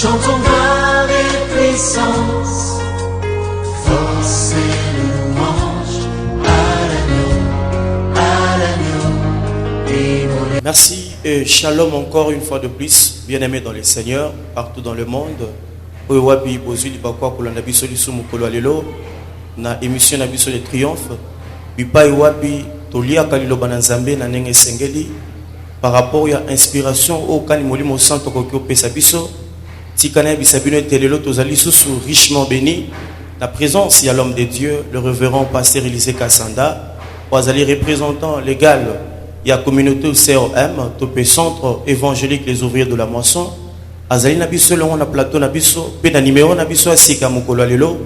Chantons gloire et puissance, force et louange à l'agneau immolé. Merci et shalom encore une fois de plus, bien-aimés dans le Seigneur, partout dans le monde. Oyewabi bozuli bakwa kolanda biso liso mokolo alelo na émission na biso de triomphe. Bipa ewabi tolia kaliloba na Nzambe na ndenge sengeli par rapport à inspiration au kani molimo santo kokyo pesa biso. Tikana bisabino telelo tozali sous richement béni. La présence, il y a l'homme de Dieu, le révérend pasteur Élisée Kassanda, Oazali représentant légal, il y a communauté au COM, Topé Centre évangélique les ouvriers de la moisson, Azali Nabiso, on a plateau Nabiso, Pena numéro Nabiso, Asika Mokolo Lelo,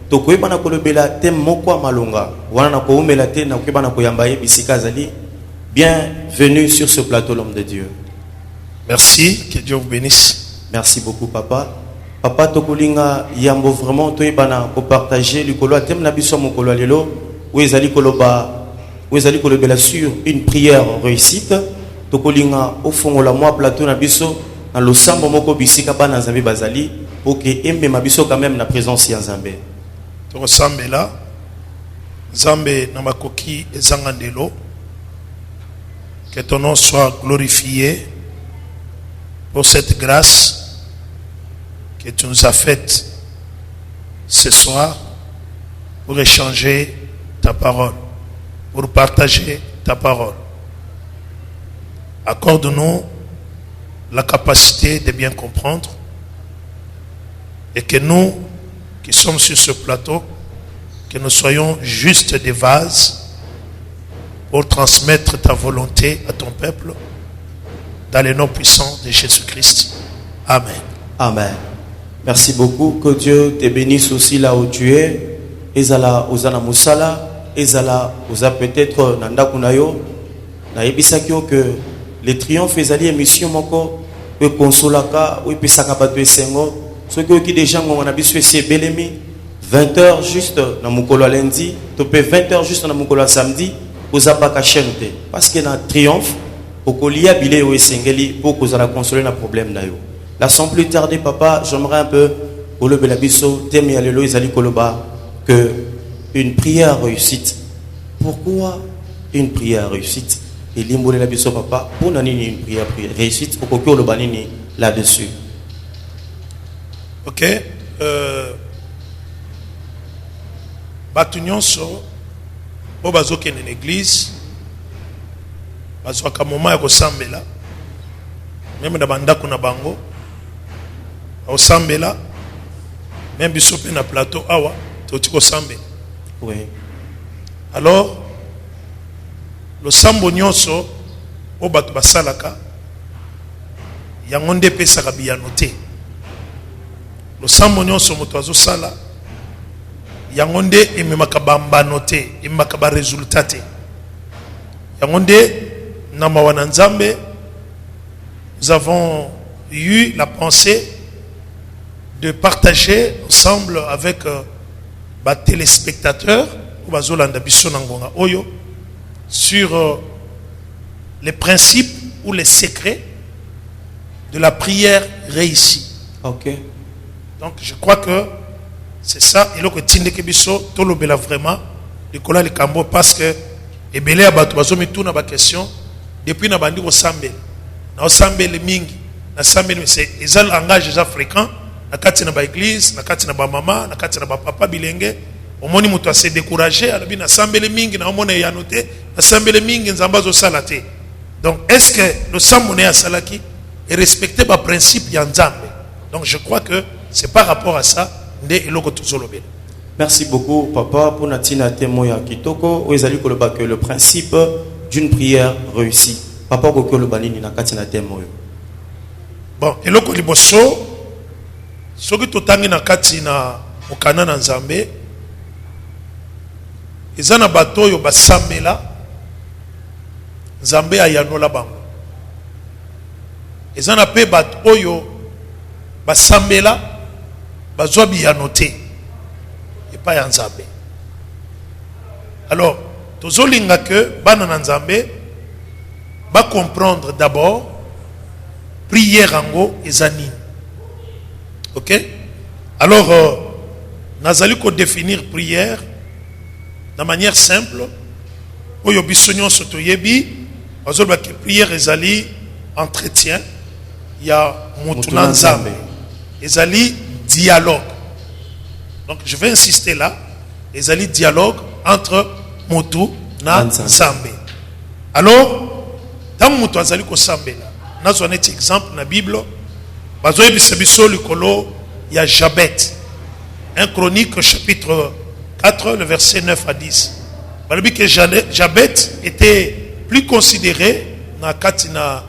Tokoe Banakolo Bela, Tem Mokwa Malonga, Wana Ko Melate, Nakebana Koyambaye, Bisika Azali, bienvenue sur ce plateau, l'homme de Dieu. Merci, que Dieu vous bénisse. Merci beaucoup, papa. Papa Tokolinga Yambo vraiment toyebana ko partager likolo atem na biso mokolo lelo où ezali kolobela sur une prière réussite Tokolinga au fond la moi plateau na biso na losambo moko bisika bana Nzambe bazali pour que embe mabiso quand même na présence ya Nzambe. To sambela Nzambe na makoki ezangandelo, que ton nom soit glorifié pour cette grâce que tu nous as faite ce soir pour échanger ta parole, pour partager ta parole. Accorde-nous la capacité de bien comprendre et que nous qui sommes sur ce plateau, que nous soyons juste des vases pour transmettre ta volonté à ton peuple dans le nom puissant de Jésus-Christ. Amen. Amen. Merci beaucoup. Que Dieu te bénisse aussi là où tu es. Ezala Ozana Moussala. Ezala Oza peut-être Nanda Kunayo. Na ebisakio que les triomphes ezali émission moko pe consolaka ou pe sakabatu esengo. Ce qui déjà on a bisu c'est belemi 20h juste na mukolo lundi, topé 20h juste na mukolo samedi, ozapaka chente parce que na triomphe okolia bilé o esengeli pour que la consoler na problème na yo. La sans plus tarder, papa, j'aimerais un peu, pour le Belabiso, Temi Alelo Izali Koloba, que une prière réussite. Pourquoi une prière réussite? Et l'imbolé la biso, papa, pour nanini une prière réussite, pour que le banini là-dessus. Ok. Batunion so, Bobazo qui est une église, Bazo Kamoma et Kosambela, même dans Bandako na Bango. Au Sambela, même bisope na plateau awa, totiko sambe. Oui. Alors, le sambo nyonso, o batu basalaka, yangonde pesa kabiyanote. Le sambo nyonso motoazo sala, yangonde ememaka bambanote, ememaka ba resultate. Yangonde na mawana nzambe, nous avons eu la pensée de partager ensemble avec les téléspectateurs sur les principes ou les secrets de la prière réussie. Ok. Donc je crois que c'est ça. Et là que Tindekebiso, Tolobela vraiment, Nicolas le Cambo, parce que et belé abato bazomi tout na ba question depuis na bandi ko sambe na sambe le mingi na sambe c'est les langages déjà fréquents. Na kati na ba église, na kati na ba mama, na kati na ba papa bilenge, omoni muto a se décourager, alabi na sambele mingi na omone ya noté, na sambele mingi nzamba zo salate. Donc est-ce que le sambone ya salaki est respecté par principe ya nzambe? Donc je crois que c'est par rapport à ça nde eloko tuzolobela. Merci beaucoup, papa, pour natina témoin kitoko, où ezali koloba que le principe d'une prière réussie. Papa ko le banini na katina témoin. Bon, eloko liboso soki totangi na kati na mokana na nzambe eza na bato oyo basambela nzambe ayanola bango, eza na pe bato oyo basambela bazwa biyano te epai ya nzambe. Alors tozolinga que bana na nzambe ba comprendre d'abord prière yango eza nini. Ok? Alors, nazali ko définir prière de manière simple. Oyo bisonyon soto yebi, bazolba que prière ezali entretien, il y a mutuna nzambe. Ezali dialogue. Donc je vais insister là, ezali dialogue entre mutu na nzambe. Alors, tant mutu azali ko sambela, nazo neti exemple na Bible, bazoyebisa biso likolo ya Jabet. 1 Chronique chapitre 4, le verset 9 à 10. On dit que Jabet était plus considéré dans Katina,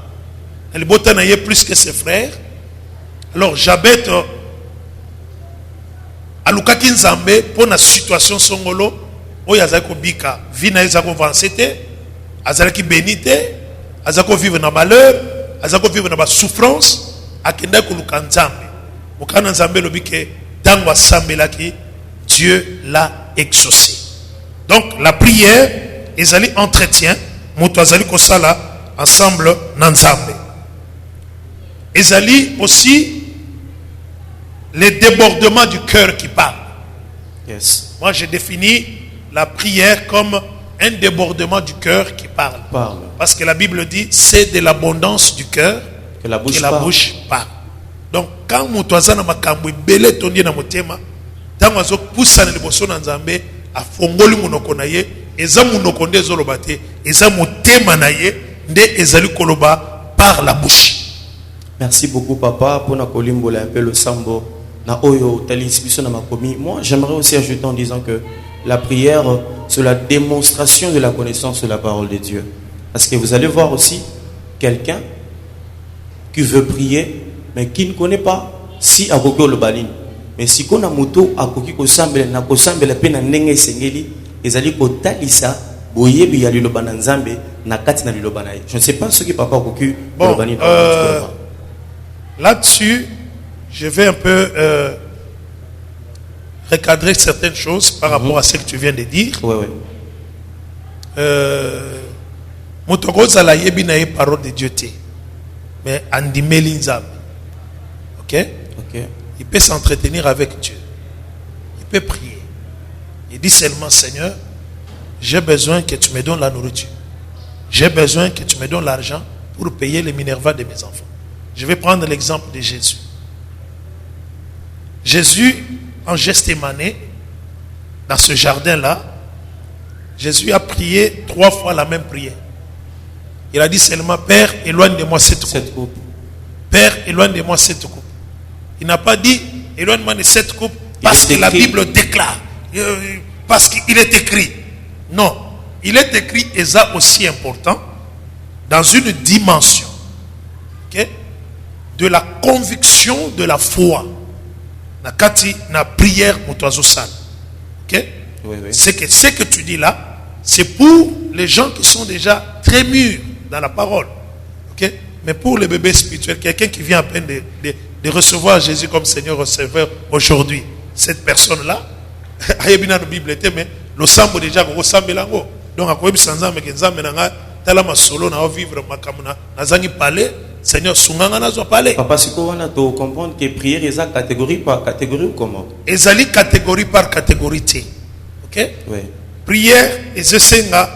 plus que ses frères. Alors Jabet a lukaki nzambe pour la situation songolo où yazako bika vina yazako vancete azalaki bénité azako vivre dans malheur azako vivre dans souffrance akenda ko luka nzambe mokana nzambe lobike tango asambelaki Dieu l'a exaucé. Donc la prière ezali entretien moto azali kosala ensemble na nzambe. Ezali aussi les débordements du cœur qui parlent. Yes. Moi j'ai défini la prière comme un débordement du cœur qui parle. Parce que la Bible dit c'est de l'abondance du cœur que la bouche parle. Donc quand moto azana makambo ebele tondi na motema tango azo poussa na liboso na nzambe afongoli munoko na ye eza munoko nde ezoloba te eza motema na ye nde ezali koloba par la bouche. Merci beaucoup papa pour na kolimbola un peu le sambo na oyo talisbiso na makomi. Moi j'aimerais aussi ajouter en disant que la prière c'est la démonstration de la connaissance de la parole de Dieu. Parce que vous allez voir aussi quelqu'un qui veut prier mais qui ne connaît pas si akoko le balin. Mais si on a moto akoki ko sambela na ko sambela pe na ndenge sengeli ezali ko talisa boyebi ya liloba na nzambe na kati na liloba na ye. Je ne sais pas ce que papa akoki bon, là-dessus je vais un peu recadrer certaines choses par rapport à ce que tu viens de dire. Oui. Motogoza la yebi na ye parole de Dieu te mais andimeli nzambe. OK? Il peut s'entretenir avec Dieu. Il peut prier. Il dit seulement, Seigneur, j'ai besoin que tu me donnes la nourriture. J'ai besoin que tu me donnes l'argent pour payer les Minerva de mes enfants. Je vais prendre l'exemple de Jésus. Jésus, en Gethsémane, dans ce jardin-là, Jésus a prié 3 fois la même prière. Il a dit seulement, Père, éloigne de moi cette coupe. Père, éloigne de moi cette coupe. Il n'a pas dit éloignement de cette coupe parce que la Bible déclare, parce qu'il est écrit. Non, il est écrit et ça aussi important dans une dimension de la conviction de la foi. Na kati na prière motoazo sal. C'est que ce que tu dis là, c'est pour les gens qui sont déjà très mûrs dans la parole. Mais pour les bébés spirituels, quelqu'un qui vient à peine de recevoir Jésus comme Seigneur receveur aujourd'hui, cette personne-là, ayebina la Bible était mais le sambo déjà ressembelango. Donc à quoi il s'en mais que nzambe nanga talama solo na vivre makamuna nazangi parler Seigneur sunganga nazo parler. Papa siko wana to comprendre que prière est catégorie par catégorie ou comment? Ezali catégorie par catégorie te. OK? Oui. Prière ezosenga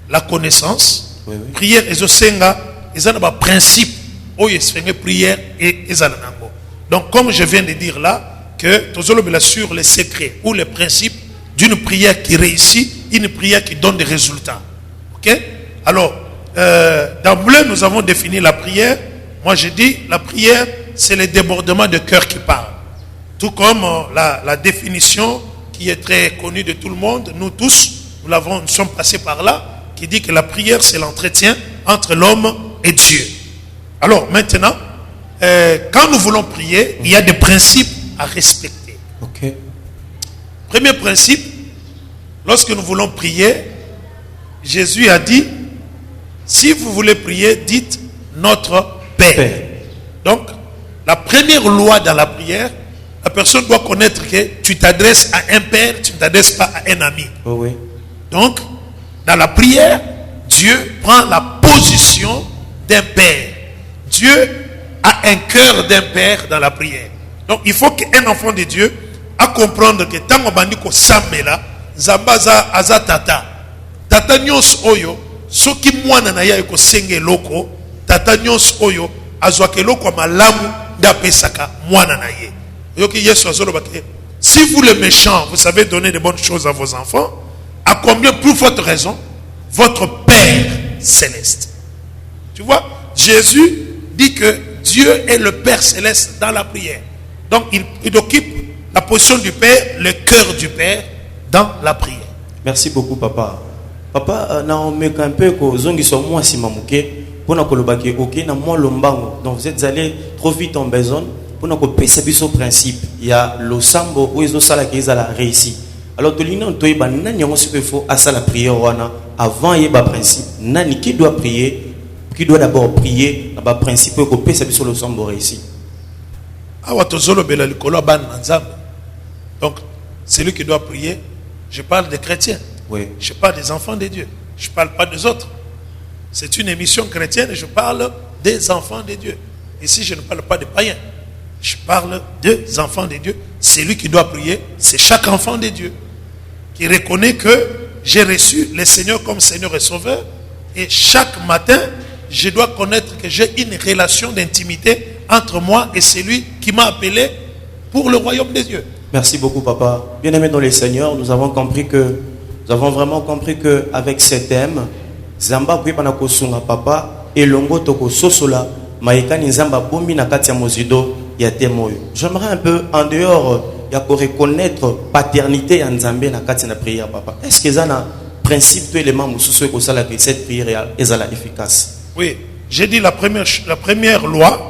la connaissance. Oui. Prière ezosenga ezana ba principe. Prière et donc comme je viens de dire là que tozolobela sur les secrets ou les principes d'une prière qui réussit, une prière qui donne des résultats. OK? Alors d'emblée nous avons défini la prière. Moi je dis la prière c'est le débordement de cœur qui parle. Tout comme la définition qui est très connue de tout le monde, nous tous nous sommes passés par là, qui dit que la prière c'est l'entretien entre l'homme et Dieu. Alors maintenant, quand nous voulons prier, il y a des principes à respecter. OK. Premier principe, lorsque nous voulons prier, Jésus a dit, si vous voulez prier, dites notre Père. Donc, la première loi dans la prière, la personne doit connaître que tu t'adresses à un Père, tu ne t'adresses pas à un ami. Oh oui. Donc, dans la prière, Dieu prend la position d'un Père. Dieu a un cœur d'un Père dans la prière. Donc il faut qu'un enfant de Dieu a comprendre que tant on bandi ko sambela zambaza aza tata. Tata nyos oyo soki mwana na ya ko senge loko tata nyos oyo azwake loko malamu da pesaka mwana na ye. Yoki Yesu azolo bake. Si vous les méchants, vous savez donner de bonnes choses à vos enfants, à combien plus forte raison votre Père céleste. Tu vois, Jésus dit que Dieu est le Père céleste dans la prière. Donc il occupe la position du Père, le cœur du Père dans la prière. Merci beaucoup papa. Papa, on met un peu que zongi so moi si mamuke pour na kolobaki OK na moi lombango. Donc vous êtes allé trop vite en besoin pour na ko pesa biso principe. Il y a le sambo où ils sala qui a réussi. Alors to lina to yeba nani ngo sipe faut à la prière wana avant yeba principe. Nani qui doit prier, qui doit d'abord prier na ba principe ko pesa biso le sambo réussi. Donc, celui qui doit prier, je parle des chrétiens. Oui. Je parle des enfants de Dieu. Je ne parle pas des autres. C'est une émission chrétienne et je parle des enfants de Dieu. Ici, je ne parle pas des païens. Je parle des enfants de Dieu. Celui qui doit prier, c'est chaque enfant de Dieu qui reconnaît que j'ai reçu le Seigneur comme Seigneur et Sauveur. Et chaque matin, je dois connaître que j'ai une relation d'intimité entre moi et celui qui m'a appelé pour le royaume des dieux. Merci beaucoup papa. Bien-aimé dans le Seigneur, nous avons vraiment compris que avec ce thème, Zamba kuipana kosunga papa et longo toko sosola maikani Zamba bombi na kati ya mozido ya temoyo. J'aimerais un peu en dehors ya ko reconnaître paternité ya Nzambe na kati na prière papa. Est-ce que ça na principe tout élément mususu ko sala que cette prière est efficace? Oui, j'ai dit la première loi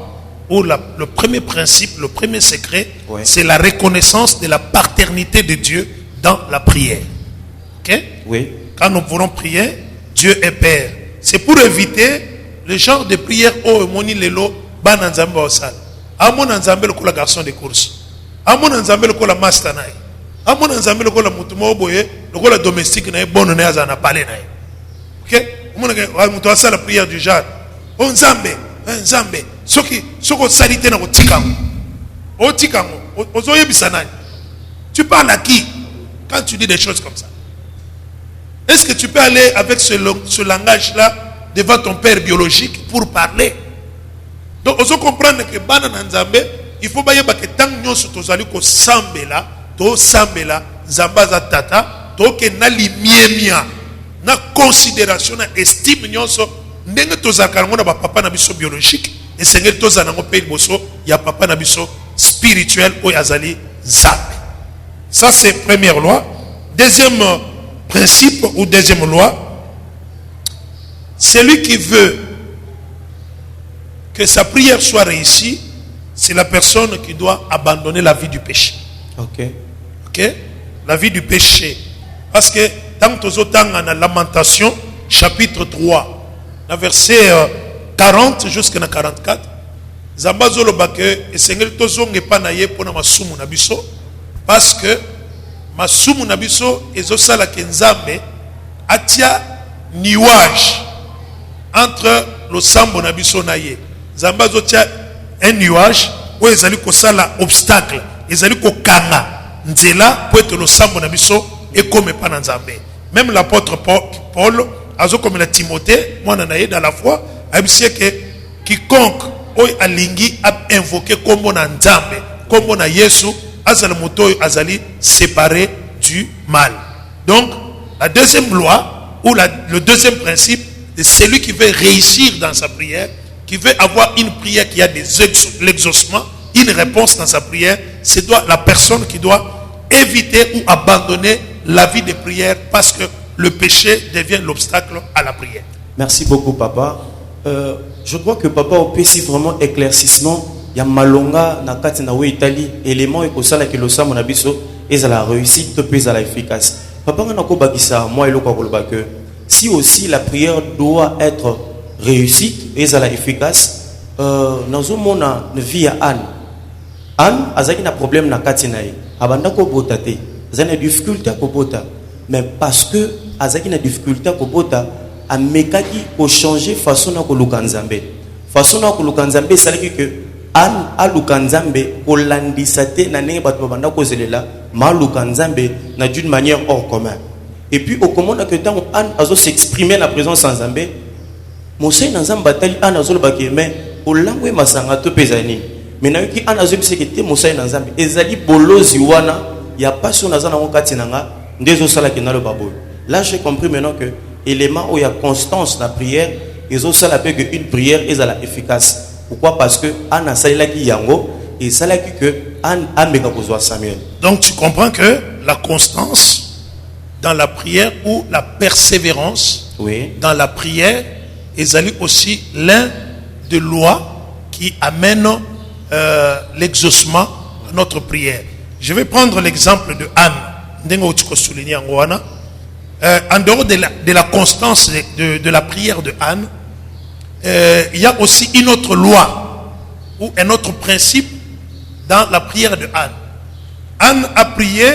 ou le premier principe, le premier secret, ouais, c'est la reconnaissance de la paternité de Dieu dans la prière. Ok? Oui. Quand nous voulons prier, Dieu est Père. C'est pour éviter le genre de prière oh moni lelo ba nanzambe osal. Amo nanzambe le kola garçon de course. Amo nanzambe le kola master nae. Amo nanzambe le kola mutu mo boye, le kola domestique nae bono nae azana parler nae. Ok? Amo na mutu asala la prière du genre. On nzambe, nzambe. Soko salite na kotikango. Otikango, ozoye bisanani. Tu parles à qui quand tu dis des choses comme ça? Est-ce que tu peux aller avec ce langage-là devant ton père biologique pour parler? Donc, on doit comprendre que bana nzambe, il faut baye ba que tant nyonso tozali ko sambela, to sambela, zambaza tata, to ke na limiemia, na considération, na estime nyonso, ndenge tozakara ngona ba papa na biso biologique, et sengel tozana ngo pe boso ya papa na biso spirituel o yazali zambe. Ça c'est première loi. Deuxième principe ou deuxième loi, celui qui veut que sa prière soit réussie, c'est la personne qui doit abandonner la vie du péché. Ok. Ok? La vie du péché. Parce que dans la Lamentation, chapitre 3, la verset 40 jusqu'à 44, Zambazolo Bake et Seigneur Tozonge Panaye pour masumu nabiso, parce que masumu nabiso et Zosala Kenzambe atia nuage entre le sambo nabiso naye. Zambazo tia un nuage où ils allaient kosala obstacle, ils allaient kokanga nzela pour être le sambo nabiso et comme pas nzambe. Même l'apôtre Paul, azo comme la Timothée, moi nanaye dans la foi, a dit que quiconque oy alingi a invoqué comme na nzambe, comme na Yesu, azali moto azali séparé du mal. Donc la deuxième loi ou le deuxième principe de celui qui veut réussir dans sa prière, qui veut avoir une prière qui a l'exaucement, une réponse dans sa prière, c'est la personne qui doit éviter ou abandonner la vie de prière parce que le péché devient l'obstacle à la prière. Merci beaucoup papa. Je crois que papa au péché vraiment éclaircissement, il y a malonga na kati na Italie élément et ça là que le samo na biso et ça la réussite to pèse à la efficace. Papa on a ko bakisa moi et le ko que si aussi la prière doit être réussite et ça la efficace dans un monde de vie à Anne azaki na problème na kati na ye abanda ko botate zana difficulté ko bota mais parce que azaki na difficulté ko bota amekaki ko changer façon na ko lukanzambe c'est que an aluka nzambe kolandisa te na ndenge bato babanda kozelela maluka nzambe na d'une manière hors commun. Et puis au commande que tant an azo s'exprimer la présence en nzambe mosai na nzambe batali an azo le bakeme olangwe masanga to pezani mais na yoki an azo bisekete mosai na nzambe ezali bolozi wana ya passion nazana ngokati nanga ndezo sala kenalo baboy. Là j'ai compris maintenant que élément où il y a constance dans la prière ils ont ça l'appel que une prière est efficace. Pourquoi? Parce que Anna Salaki Yango et Salaki que Anne Amega Kozwa Samuel. Donc tu comprends que la constance dans la prière ou la persévérance dans la prière est aussi l'un des lois qui amène l'exaucement de notre prière. Je vais prendre l'exemple de Anne. En dehors de la constance de la prière de Anne, il y a aussi une autre loi ou un autre principe dans la prière de Anne. Anne a prié,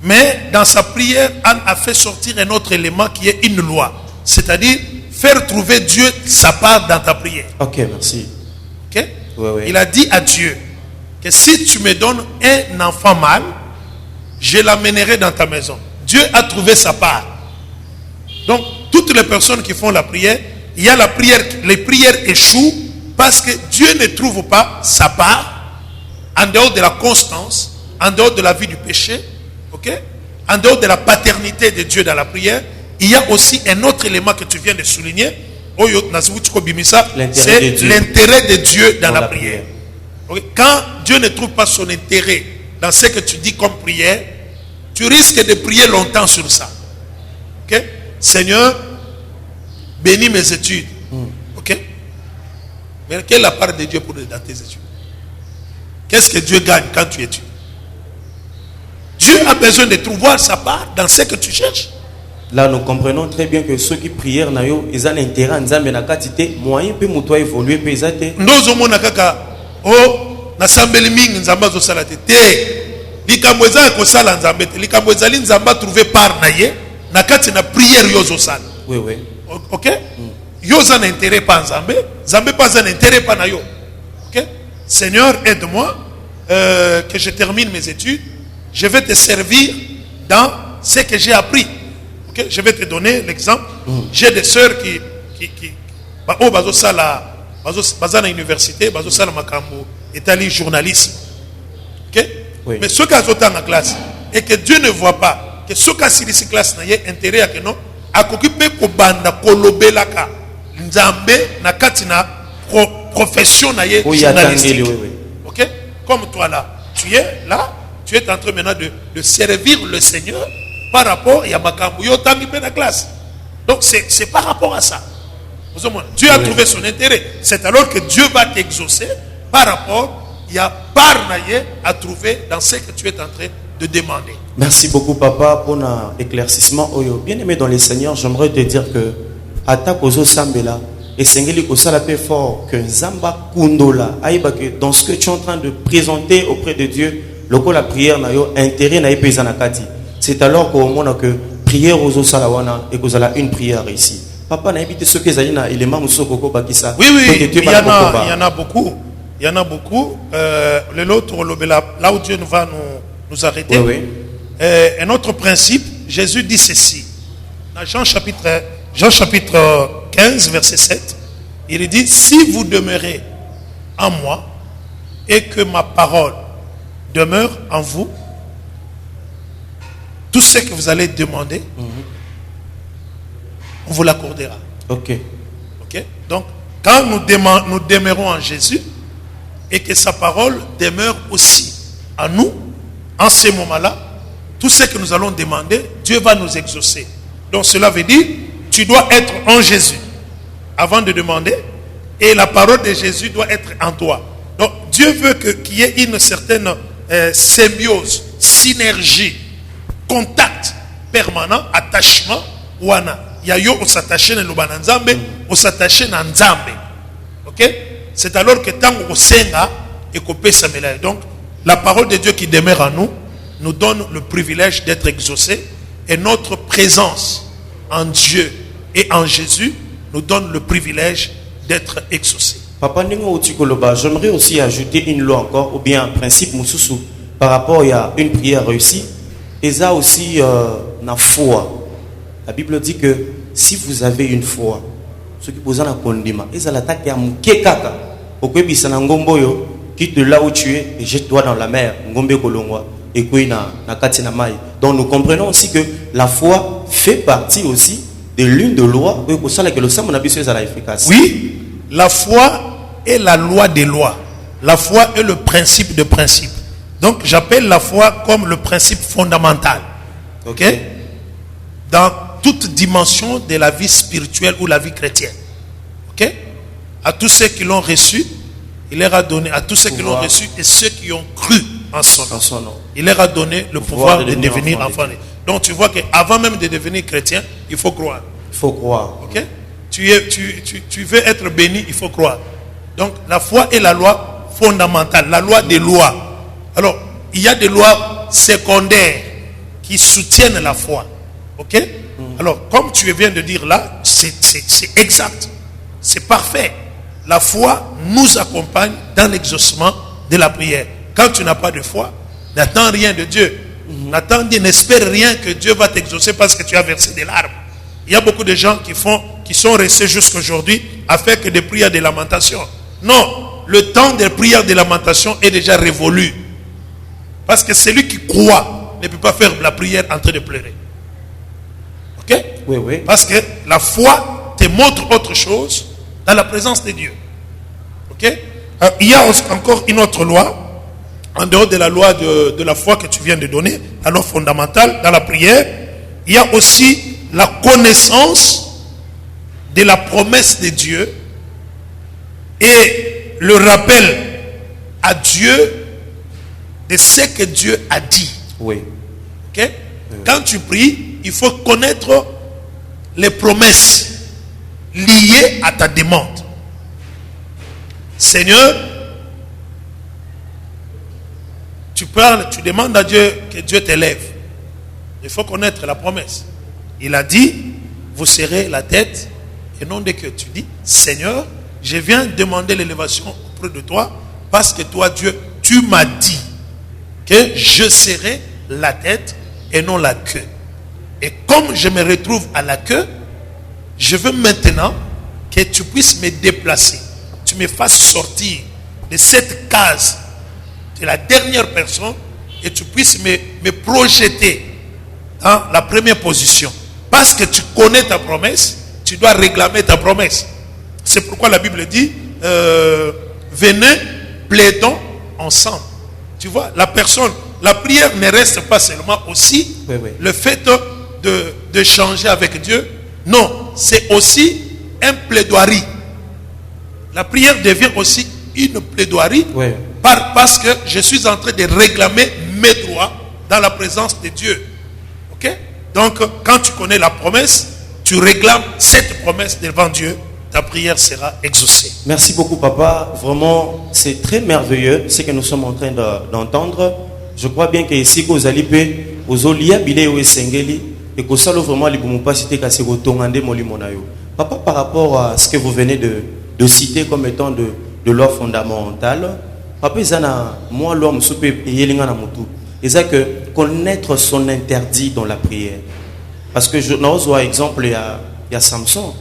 mais dans sa prière, Anne a fait sortir un autre élément qui est une loi. C'est-à-dire faire trouver Dieu sa part dans ta prière. Ok, merci. Okay? Oui. Il a dit à Dieu que si tu me donnes un enfant mâle, je l'amènerai dans ta maison. Dieu a trouvé sa part. Donc, toutes les personnes qui font la prière, il y a la prière, les prières échouent parce que Dieu ne trouve pas sa part en dehors de la constance, en dehors de la vie du péché, en dehors de la paternité de Dieu dans la prière. Il y a aussi un autre élément que tu viens de souligner, c'est l'intérêt de Dieu dans la prière. Quand Dieu ne trouve pas son intérêt dans ce que tu dis comme prière, tu risques de prier longtemps sur ça. Seigneur, bénis mes études. Mais quelle est la part de Dieu pour dans tes études? Qu'est-ce que Dieu gagne quand tu étudies? Dieu a besoin de trouver sa part dans ce que tu cherches. Là, nous comprenons très bien que ceux qui prièrent, ils ont un intérêt en Zambé, na quantité, moyen peut moutoua évoluer, peut ils aient. Nous sommes na sambeli mingi nzamba zo salate te. Likambo eza ko sala nzambe te. Likambo ezali nzamba trouver part na ye na kati na prière yo zo sala. Oui. OK? Yo za na intérêt pas nzambe, nzambe pas un intérêt pas na yo. OK? Seigneur, aide-moi que je termine mes études. Je vais te servir dans ce que j'ai appris. OK? Je vais te donner l'exemple. J'ai des sœurs qui bazo sala bazana université, bazo sala makambo etali journalisme. OK? Oui. Mais ceux qui sont dans la classe et que Dieu ne voit pas que ceux qui sont dans la classe n'ont intérêt à que non à s'occuper ko banda kolobelaka nzambe na katina profession na ye journalistique. OK? Comme toi là, tu es en train maintenant de servir le Seigneur par rapport à makambo yo tangi pe na classe. Donc c'est par rapport à ça. Dieu a trouvé son intérêt. C'est alors que Dieu va t'exaucer par rapport il y a part à trouver dans ce que tu es en train de demander. Merci beaucoup papa pour l'éclaircissement. Bien aimé dans le Seigneur, j'aimerais te dire que attaque aux Sambela et Sengeli Kosala peu fort que Zamba Kundola aïba que dans ce que tu es en train de présenter auprès de Dieu, local la prière n'a yo intérêt n'a pas zanakati. C'est alors qu'au moment que prière aux Salawana et que une prière ici. Papa n'a évité ce que Zalina et les mamans Sokoko Bakisa. Oui, il y en a beaucoup. Il y en a beaucoup. Là où Dieu va nous arrêter. Oui. Un autre principe, Jésus dit ceci. Dans Jean chapitre 15, verset 7, il dit, si vous demeurez en moi et que ma parole demeure en vous, tout ce que vous allez demander, on vous l'accordera. OK. Donc, quand nous demeurons en Jésus et que sa parole demeure aussi en nous, en ce moment-là, tout ce que nous allons demander, Dieu va nous exaucer. Donc, cela veut dire, tu dois être en Jésus avant de demander et la parole de Jésus doit être en toi. Donc, Dieu veut qu'il y ait une certaine symbiose, synergie, contact permanent, attachement, wana. Yayo on s'attache na lobana nzambe, on s'attache na nzambe. OK? C'est alors que tant on senga et qu'on peut s'améliorer. Donc la parole de Dieu qui demeure en nous nous donne le privilège d'être exaucés et notre présence en Dieu et en Jésus nous donne le privilège d'être exaucés. Papa Nengo Otikoloba, j'aimerais aussi ajouter une loi encore, ou bien un principe Moussousou, par rapport à une prière réussie. Et ça aussi, la foi. La Bible dit que si vous avez une foi, ce qui vous en a condamné, et ça l'attaque à Moukekaka, au Kwebi Sanangomboyo, quitte de là où tu es et jette-toi dans la mer, Ngombe Kolongwa, et Kouina, Nakatina Mai. Donc nous comprenons aussi que la foi fait partie aussi de l'une de loi, que le Sam est efficace. Oui, la foi est la loi des lois. La foi est le principe de principe. Donc j'appelle la foi comme le principe fondamental. Ok? Dans toute dimension de la vie spirituelle ou la vie chrétienne. Ok? À tous ceux qui l'ont reçu, il leur a donné, à tous ceux qui l'ont reçu et ceux qui ont cru en son nom. Il leur a donné le pouvoir de devenir enfant. Donc tu vois qu'avant même de devenir chrétien, il faut croire. Il faut croire. Ok? Tu veux être béni, il faut croire. Donc la foi est la loi fondamentale, la loi des lois. Alors, il y a des lois secondaires qui soutiennent la foi. Ok? Alors, comme tu viens de dire là, c'est exact. C'est parfait. La foi nous accompagne dans l'exaucement de la prière. Quand tu n'as pas de foi, n'attends rien de Dieu. N'espère rien que Dieu va t'exaucer parce que tu as versé des larmes. Il y a beaucoup de gens qui sont restés jusqu'à aujourd'hui à faire que des prières de lamentation. Non, le temps des prières de lamentation est déjà révolu. Parce que celui qui croit ne peut pas faire la prière en train de pleurer. Ok? Oui, oui. Parce que la foi te montre autre chose dans la présence de Dieu. Ok? Alors, il y a encore une autre loi, en dehors de la loi de la foi que tu viens de donner, la loi fondamentale dans la prière. Il y a aussi la connaissance de la promesse de Dieu et le rappel à Dieu de ce que Dieu a dit. Oui. Ok? Quand tu pries, il faut connaître les promesses liées à ta demande. Seigneur, tu parles, tu demandes à Dieu que Dieu t'élève. Il faut connaître la promesse. Il a dit, vous serez la tête et non des queues. Tu dis, Seigneur, je viens demander l'élévation auprès de toi parce que toi, Dieu, tu m'as dit que je serai la tête et non la queue. Et comme je me retrouve à la queue, je veux maintenant que tu puisses me déplacer. Tu me fasses sortir de cette case de la dernière personne et tu puisses me projeter dans la première position. Parce que tu connais ta promesse, tu dois réclamer ta promesse. C'est pourquoi la Bible dit, venez, plaidons ensemble. Tu vois, la prière ne reste pas seulement aussi le fait de changer avec Dieu. Non, c'est aussi un plaidoirie. La prière devient aussi une plaidoirie parce que je suis en train de réclamer mes droits dans la présence de Dieu. Ok? Donc, quand tu connais la promesse, tu réclames cette promesse devant Dieu, ta prière sera exaucée. Merci beaucoup, papa. Vraiment, c'est très merveilleux ce que nous sommes en train d'entendre. Je crois bien que ici, vous allez aux olia bile ou sengeli et que ça vraiment les boumopacité casse tongande molimonayo. Papa, par rapport à ce que vous venez de citer comme étant de loi fondamentale, papa, zana moi l'homme soupe et yelinga na mutu. Et ça que connaître son interdit dans la prière. Parce que je n'ose voir exemple il y a Samson.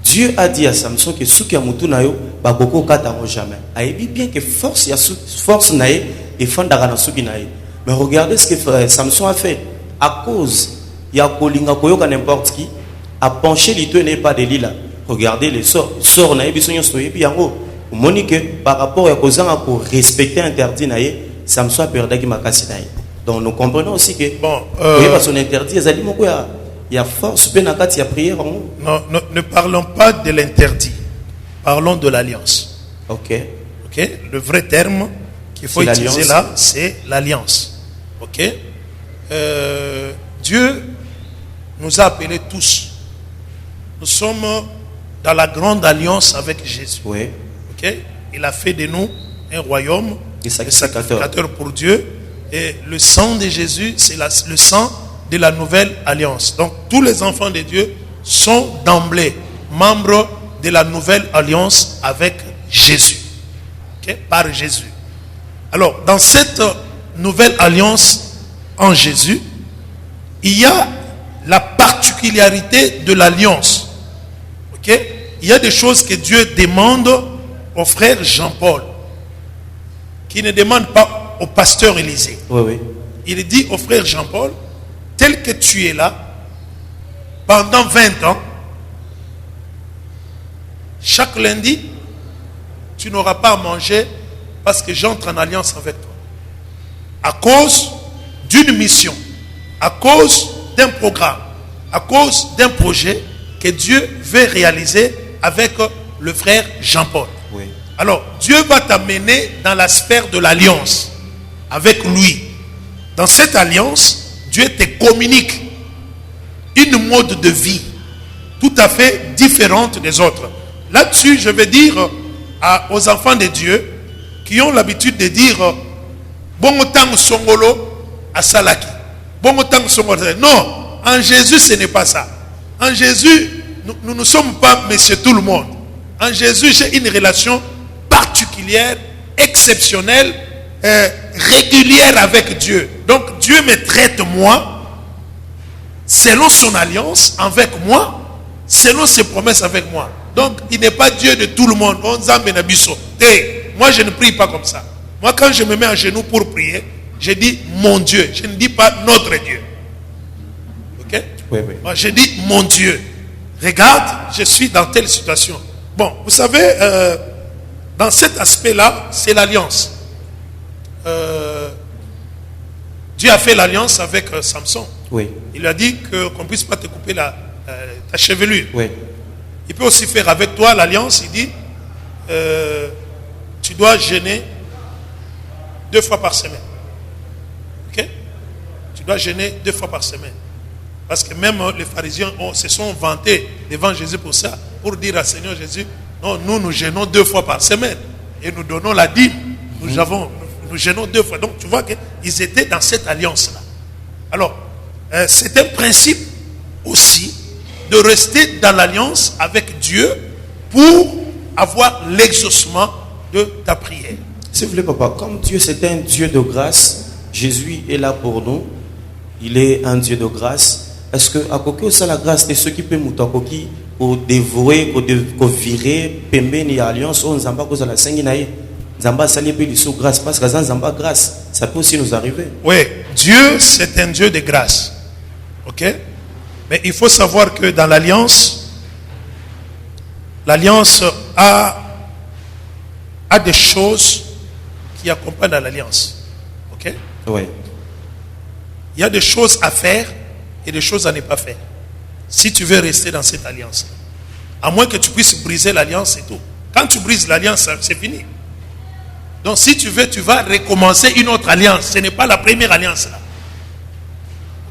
Dieu a dit à Samson que ce qui a mutu nayo ba boko katamo jamais. A dit bien que force nae et fandara na suki nae. Mais regardez ce que Samson a fait. À cause il y a kolinga koyoka n'importe qui a penché l'ito n'est pas de lila. Regardez les sorts nae bisonyo soye bi yango. Monique par rapport à kozanga pour respecter interdit nae Samson a perdu makasi nae. Donc nous comprenons aussi que son interdit il y a force il y a prière. Non, ne parlons pas de l'interdit. Parlons de l'alliance. OK. Le vrai terme qu'il faut utiliser là, c'est l'alliance. OK. Dieu nous a appelés tous. Nous sommes dans la grande alliance avec Jésus. Oui. OK. Il a fait de nous un royaume, un sacrificateur pour Dieu. Et le sang de Jésus, c'est le sang de la nouvelle alliance. Donc, tous les enfants de Dieu sont d'emblée membres de la nouvelle alliance avec Jésus. Okay? Par Jésus. Alors, dans cette nouvelle alliance en Jésus, il y a la particularité de l'alliance. Okay? Il y a des choses que Dieu demande au frère Jean-Paul, qui ne demande pas au pasteur Élisée. Oui, oui. Il dit au frère Jean-Paul, tel que tu es là, pendant 20 ans, chaque lundi, tu n'auras pas à manger parce que j'entre en alliance avec toi. À cause d'une mission, à cause d'un programme, à cause d'un projet que Dieu veut réaliser avec le frère Jean-Paul. Oui. Alors, Dieu va t'amener dans la sphère de l'alliance avec lui. Dans cette alliance, Dieu te communique une mode de vie tout à fait différente des autres. Là-dessus, je vais dire aux enfants de Dieu qui ont l'habitude de dire bon autant songolo à Salaki. Bon autant songolo. Non, en Jésus, ce n'est pas ça. En Jésus, nous ne sommes pas monsieur tout le monde. En Jésus, j'ai une relation particulière, exceptionnelle, régulière avec Dieu. Donc, Dieu me traite moi selon son alliance avec moi, selon ses promesses avec moi. Donc, il n'est pas Dieu de tout le monde. Moi, je ne prie pas comme ça. Moi, quand je me mets à genoux pour prier, je dis mon Dieu. Je ne dis pas notre Dieu. Ok? Oui, oui. Moi, je dis mon Dieu. Regarde, je suis dans telle situation. Bon, vous savez, dans cet aspect-là, c'est l'alliance. Dieu a fait l'alliance avec Samson. Oui. Il a dit qu'on ne puisse pas te couper ta chevelure. Oui. Il peut aussi faire avec toi l'alliance. Il dit, tu dois jeûner 2 fois par semaine. Ok? Tu dois jeûner 2 fois par semaine. Parce que même les pharisiens se sont vantés devant Jésus pour ça. Pour dire à Seigneur Jésus, non, nous jeûnons 2 fois par semaine. Et nous donnons la dîme. Nous jeûnons 2 fois. Donc tu vois qu'ils étaient dans cette alliance-là. Alors, c'est un principe aussi de rester dans l'alliance avec Dieu pour avoir l'exaucement de ta prière. S'il vous plaît, papa, comme Dieu c'est un Dieu de grâce, Jésus est là pour nous. Il est un Dieu de grâce. Est-ce que à côté ça la grâce de ceux qui peuvent nous toquer pour dévouer, pour virer, pembeni alliance, on zamba cause la senginaï, zamba sali pe sous grâce parce que zamba grâce, ça peut aussi nous arriver. Oui, Dieu c'est un Dieu de grâce, ok. Mais il faut savoir que dans l'alliance a des choses qui accompagnent dans l'alliance, ok. Oui. Il y a des choses à faire et des choses à ne pas faire. Si tu veux rester dans cette alliance, à moins que tu puisses briser l'alliance, c'est tout. Quand tu brises l'alliance, c'est fini. Donc si tu veux, tu vas recommencer une autre alliance. Ce n'est pas la première alliance là.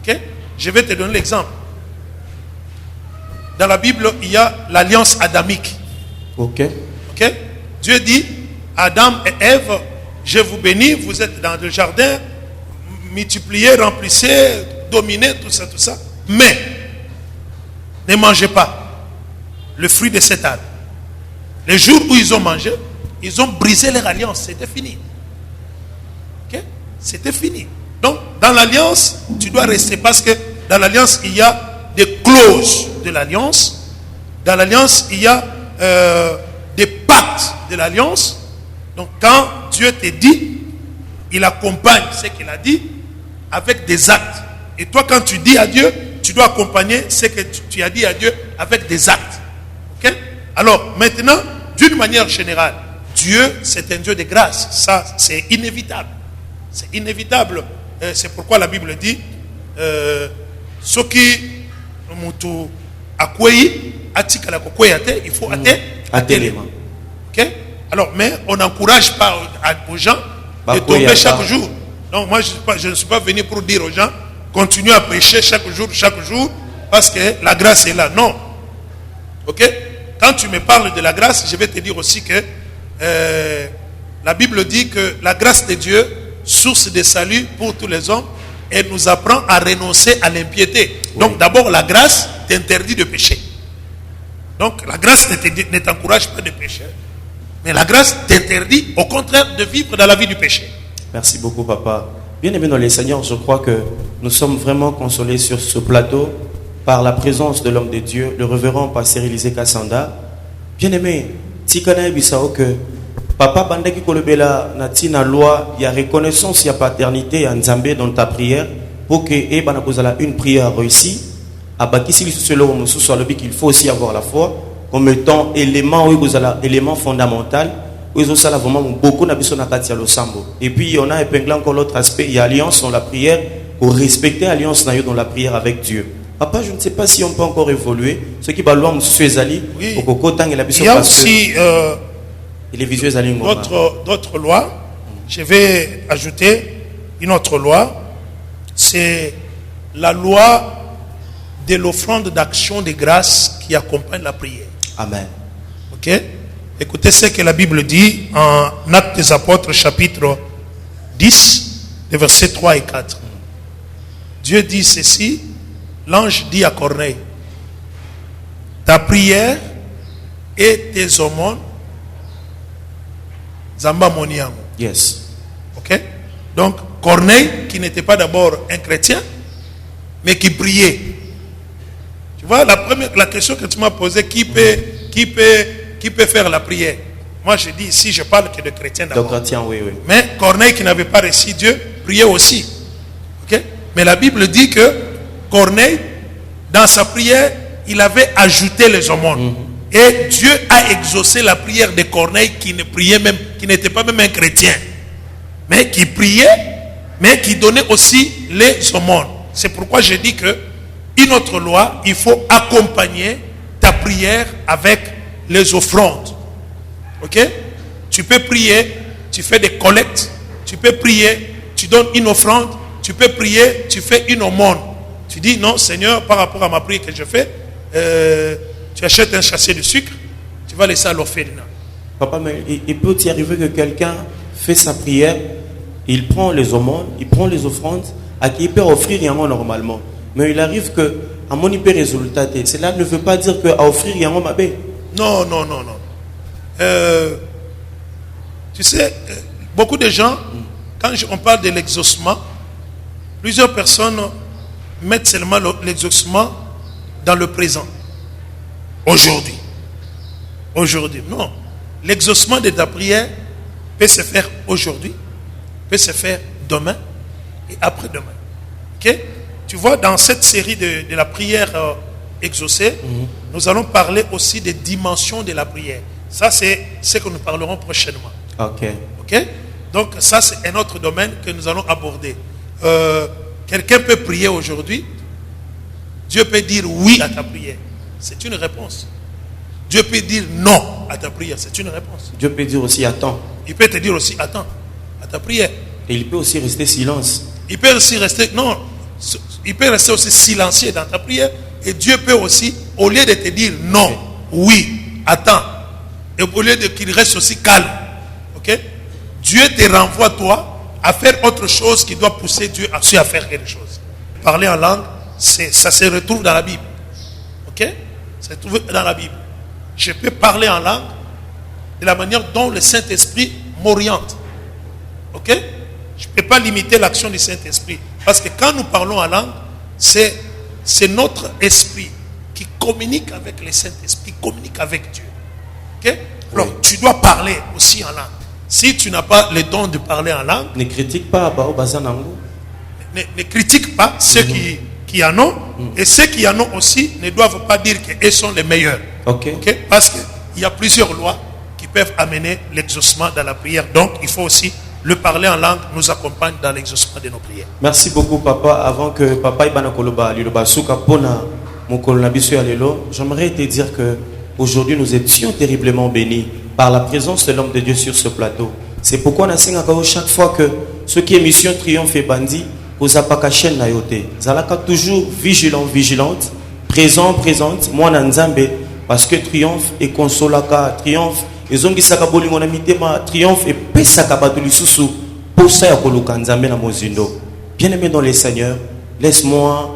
Ok? Je vais te donner l'exemple. Dans la Bible, il y a l'alliance adamique. Ok. Ok? Dieu dit, Adam et Ève, je vous bénis, vous êtes dans le jardin, multipliez, remplissez, dominez, tout ça. Mais, ne mangez pas le fruit de cet arbre. Le jour où ils ont mangé, ils ont brisé leur alliance. C'était fini. Ok? C'était fini. Donc, dans l'alliance, tu dois rester parce que dans l'alliance, il y a des clauses de l'alliance. Dans l'alliance, il y a des pactes de l'alliance. Donc, quand Dieu te dit, il accompagne ce qu'il a dit avec des actes. Et toi, quand tu dis à Dieu, tu dois accompagner ce que tu as dit à Dieu avec des actes. Ok? Alors, maintenant, d'une manière générale, Dieu, c'est un Dieu de grâce. Ça, c'est inévitable. C'est inévitable. C'est pourquoi la Bible dit ce qui mutu akwei atikala kokweyate, il faut atteler. Ok? Alors, mais on n'encourage pas aux gens de tomber chaque jour. Donc, moi, je ne suis pas venu pour dire aux gens continue à pécher chaque jour, parce que la grâce est là. Non. Ok? Quand tu me parles de la grâce, je vais te dire aussi que la Bible dit que la grâce de Dieu, source de salut pour tous les hommes, elle nous apprend à renoncer à l'impiété. Oui. Donc d'abord, la grâce t'interdit de pécher. Donc la grâce ne t'encourage pas de pécher. Mais la grâce t'interdit au contraire de vivre dans la vie du péché. Merci beaucoup, papa. Bien aimé dans les Seigneurs, je crois que nous sommes vraiment consolés sur ce plateau par la présence de l'homme de Dieu, le révérend pasteur Élisée Kassanda. Bien aimé, Tikana Bissao que papa bandaki kolobela natina loi, il y a reconnaissance, il y a paternité, il y a Nzambé dans ta prière pour que une prière réussie. Abakisi solo mususu alobi qu'il faut aussi avoir la foi comme étant élément élément fondamental. Beaucoup et puis on a épinglé encore l'autre aspect, il y a alliance dans la prière, pour respecter l'alliance dans la prière avec Dieu. Papa, je ne sais pas si on peut encore évoluer. Ce qui va loin, M. Ezali, oui. Il y a aussi d'autres lois. Je vais ajouter une autre loi. C'est la loi de l'offrande d'action de grâce qui accompagne la prière. Amen. Ok? Écoutez ce que la Bible dit en Actes des Apôtres, chapitre 10, les versets 3 et 4. Dieu dit ceci, l'ange dit à Corneille, ta prière et tes aumônes, Zamba Moniamu. Yes. Ok? Donc, Corneille, qui n'était pas d'abord un chrétien, mais qui priait. Tu vois, la question que tu m'as posée, qui peut faire la prière? Moi, je dis ici, je parle que de chrétiens d'abord. Oui. Mais Corneille, qui n'avait pas reçu Dieu, priait aussi. Okay? Mais la Bible dit que Corneille, dans sa prière, il avait ajouté les aumônes. Et Dieu a exaucé la prière de Corneille qui ne priait même, qui n'était pas même un chrétien, mais qui priait, mais qui donnait aussi les aumônes. C'est pourquoi je dis que une autre loi, il faut accompagner ta prière avec les offrandes. Ok? Tu peux prier, tu fais des collectes, tu peux prier, tu donnes une offrande, tu peux prier, tu fais une aumône. Tu dis non Seigneur, par rapport à ma prière que je fais, tu achètes un sachet de sucre, tu vas laisser à l'orphelinat. Papa, mais il peut y arriver que quelqu'un fait sa prière, il prend les aumônes, il prend les offrandes, à qui il peut offrir rien normalement. Mais il arrive que à mon hyper résultat, cela ne veut pas dire que à offrir rien mabé. Non. Tu sais, beaucoup de gens, quand on parle de l'exaucement, plusieurs personnes mettent seulement l'exaucement dans le présent. Aujourd'hui. Non. L'exaucement de ta prière peut se faire aujourd'hui, peut se faire demain et après-demain. Ok? Tu vois, dans cette série de la prière exaucée, nous allons parler aussi des dimensions de la prière. Ça, c'est ce que nous parlerons prochainement. Ok? Donc, ça, c'est un autre domaine que nous allons aborder. Quelqu'un peut prier aujourd'hui. Dieu peut dire oui à ta prière. C'est une réponse. Dieu peut dire non à ta prière. C'est une réponse. Dieu peut dire aussi attends. Il peut te dire aussi attends à ta prière. Et il peut aussi rester silence. Il peut aussi rester, non, il peut rester aussi silencieux dans ta prière. Et Dieu peut aussi, au lieu de te dire non, oui, attends, et au lieu de qu'il reste aussi calme, ok? Dieu te renvoie toi à faire autre chose qui doit pousser Dieu à faire quelque chose. Parler en langue, ça se retrouve dans la Bible. Ok? Ça se retrouve dans la Bible. Je peux parler en langue de la manière dont le Saint-Esprit m'oriente. Ok? Je ne peux pas limiter l'action du Saint-Esprit. Parce que quand nous parlons en langue, c'est notre esprit qui communique avec le Saint-Esprit, qui communique avec Dieu. Ok? Alors, tu dois parler aussi en langue. Si tu n'as pas le don de parler en langue, ne critique pas ne critique pas ceux qui en ont, et ceux qui en ont aussi ne doivent pas dire qu'ils sont les meilleurs. Ok? Parce qu'il y a plusieurs lois qui peuvent amener l'exaucement dans la prière. Donc, il faut aussi le parler en langue nous accompagne dans l'exaucement de nos prières. Merci beaucoup, papa. Avant que papa ibana koloba liloba suka pona mokolo na biso ya lelo, j'aimerais te dire que aujourd'hui nous étions terriblement bénis par la présence de l'homme de Dieu sur ce plateau. C'est pourquoi on a chaque fois que ce qui est mission triomphe et bandit, aux apaka chaîne na yote. Zalaka toujours vigilante, présente, moi nanzambe, parce que triomphe et consolaka, triomphe, et zongi saka bolingo na mitema, triomphe et pesaka batuli susu, pour ça ya koluka nzambe na mozindo. Bien-aimé dans les Seigneurs, laissez-moi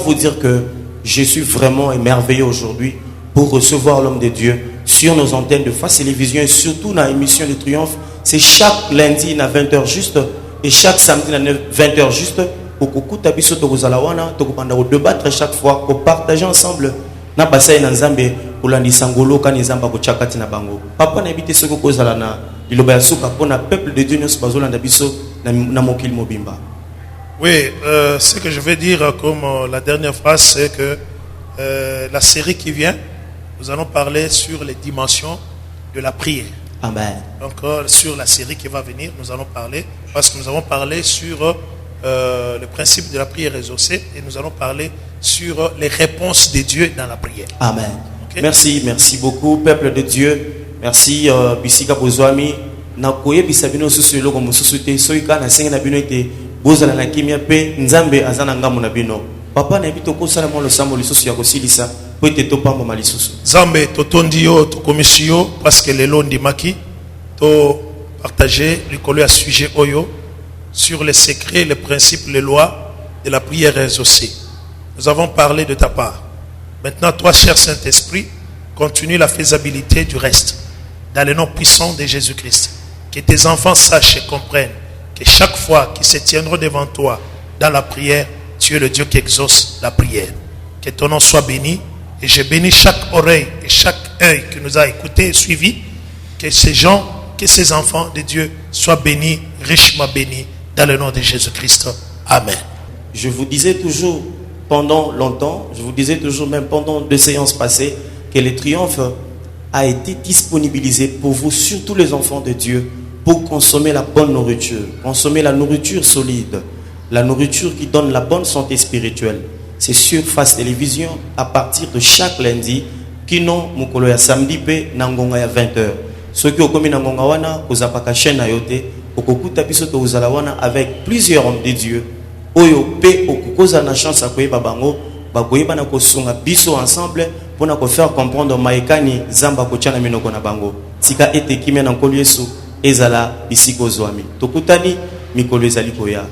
vous dire que je suis vraiment émerveillé aujourd'hui pour recevoir l'homme de Dieu sur nos antennes de Face Télévision et surtout dans l'émission de Triomphe. C'est chaque lundi à 20h juste et chaque samedi à 20h juste. Pour que biso tozalawana tokopanda ko débattre chaque fois, ko partager ensemble na basai na Nzambe kolandisa ngolo ka nzamba ko chakati na bango. Papa na ebite soko kozala na liloba ya suka pona peuple de Dieu nyonso bazolanda biso na mokili mobimba. Oui, ce que je vais dire comme la dernière phrase, c'est que la série qui vient, nous allons parler sur les dimensions de la prière. Amen. Donc sur la série qui va venir, nous allons parler, parce que nous avons parlé sur le principe de la prière exaucée et nous allons parler sur les réponses de Dieu dans la prière. Amen. Okay? Merci beaucoup, peuple de Dieu. Merci, Bisika Bozwami. Nakoye bisabino susilo comme susute soika na senga na bino ete bozala na kimia pe nzambe azana ngamu na bino. Papa na bito ko sala mo lo sambo lisusu ya kosilisa po ete to pambo malisusu. Nzambe totondi yo to komisio parce que lelo ndimaki to partager likolo ya sujet oyo sur les secrets, les principes, les lois de la prière exaucée. Nous avons parlé de ta part. Maintenant, toi, cher Saint-Esprit, continue la faisabilité du reste. Dans le nom puissant de Jésus-Christ. Que tes enfants sachent et comprennent que chaque fois qu'ils se tiendront devant toi dans la prière, tu es le Dieu qui exauce la prière. Que ton nom soit béni. Et je bénis chaque oreille et chaque œil qui nous a écoutés et suivis. Que ces gens, que ces enfants de Dieu soient bénis, richement bénis. Dans le nom de Jésus-Christ. Amen. Je vous disais toujours pendant longtemps, je vous disais toujours même pendant 2 séances passées, que le triomphe a été disponibilisé pour vous, surtout les enfants de Dieu, pour consommer la bonne nourriture, consommer la nourriture solide, la nourriture qui donne la bonne santé spirituelle. C'est sur Face Télévision à partir de chaque lundi, qui n'ont mukolo ya samedi pe nangonga ya 20h. Ceux qui ont commis nangonga wana, kozapaka chaîne na yote, okokuta biso to uzalawana avec plusieurs hommes de Dieu. Oyo pe okokoza na chance akoyeba bango, bakoyeba na kosunga biso ensemble pour na ko faire comprendre maekani zamba ko tchana minoko na bango. Tika ete kimia na nkolo Yesu ezala bisiko zwami. Tokutani mikolo ezali koya.